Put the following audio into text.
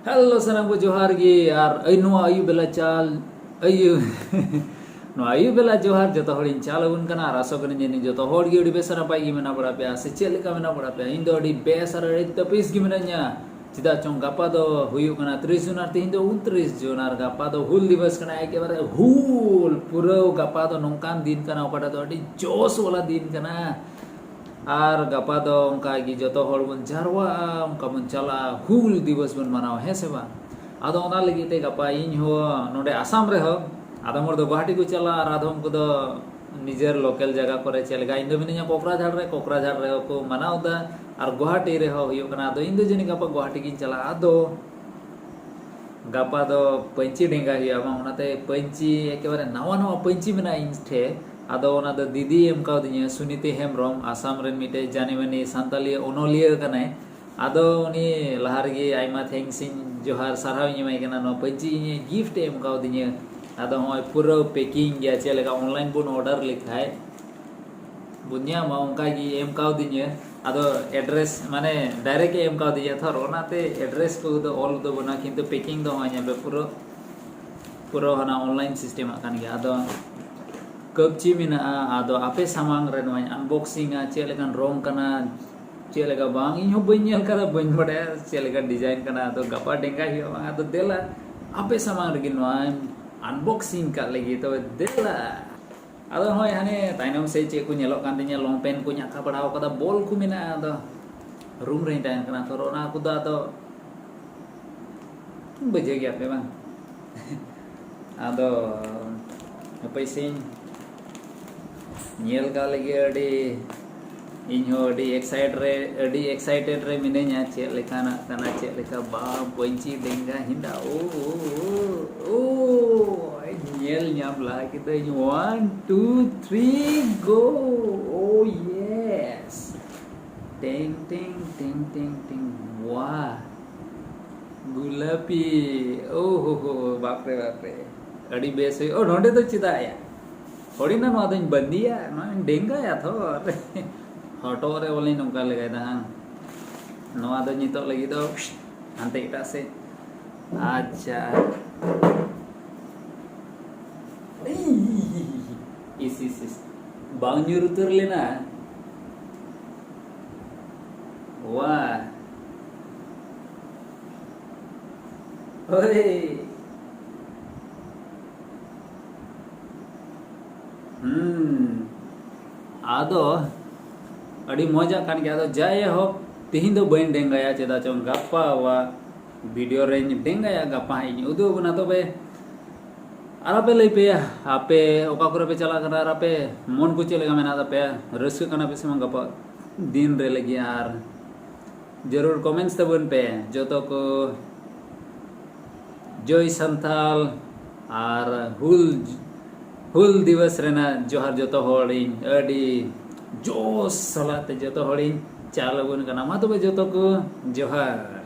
Halo sanam ko johar gi ar ay no ayu bela chal ayu no ayu bela johar joto hor in chal un kana raso kan jeni joto hor gi odi besara pai gi mena bada pe se chel ka mena bada pe indo odi besara edi tapis gi mena nya cida chong gapa do huyu kana 30 Junar ti indo 29 Junar gapa do hul divas kana ekebare hul puro gapa do nongkan din kana opada do adi jos wala din kana ar gapa do ongka gi joto hor bun jarwa ongka bun chala hul divas bun manaw he se ba ado ona lagi te gapa in ho node asam re ho adom hor do guwahati ko chala ar adom ko do nijer local jaga kore chelega indo minenya Kokrajhar re ko manaw da ar guwahati re ho huyu kana ado indo jeni gapa guwahati kin chala ado gapa do panchi denga hiya ma onate panchi ekebare nawa panchi mena in the ado ona do didi em kaw dinya Suniti Hemrom Assam ren mite janimani santali onoliya kanai ado uni lahar gi aima thanksing johar sarhaw nyimai kana no panchi gift em kaw dinya ado hoy puro packing ya chelega online bun order likhai bunya ma onka gi em kaw dinya ado address mane direct em kaw dinya thor onate address ko do all do bana kintu packing do hoy be puro hana online system akan gi ado kebci mina ado ape samang ren wan unboxing chelegan rong kana chelega bang inho banyel kada bany bada chelega design kana ado gapa denga hi ado dela ape samang regin wan unboxing ka lagi to dela ado hoy hane tainom se che ku nyelok kan tinya long pen ku nyaka padao kada bol ku mina ado room rein tan kana corona ku da ado beje gya pe bang ado apa sing nyel ka lagi adi inho adi excited re minenya che lekana kana che leka ba ponci denga hinda nyel nyam la kita 1 2 3 go oh yes ting ting ting ting ting wah gulapi oh bapre adi bese oh nonde to chida ya थोड़ी ना नवा दिन बंदिया ना डेंगा या थो हटो रे बोले नौका लगा था नवा तो नितो लगी तो अंते इटा से अच्छा इस बांग्यूर उतर लेना वाह ओए आदो अड़ी मजा कान के आदो जाय हो तिहिं दो बइन डेंगाया चेदा चों गप्पा वा वीडियो रेंज डेंगाया गप्पा इन उदो बना तो बे आरापे लई पे आपे ओका करे पे चला करा आरापे मन को चलेगा मेना दा पे रस्क कना पे सम गप्पा दिन रे लगी यार जरूर कमेंट्स तबन पे जो तो को जय संथाल आर हुल दिवस रेना जोहार जोतो होड़िन अडी जोश सलाते जोतो होड़िन चालबुन कना मा तबे जोतो को जोहार।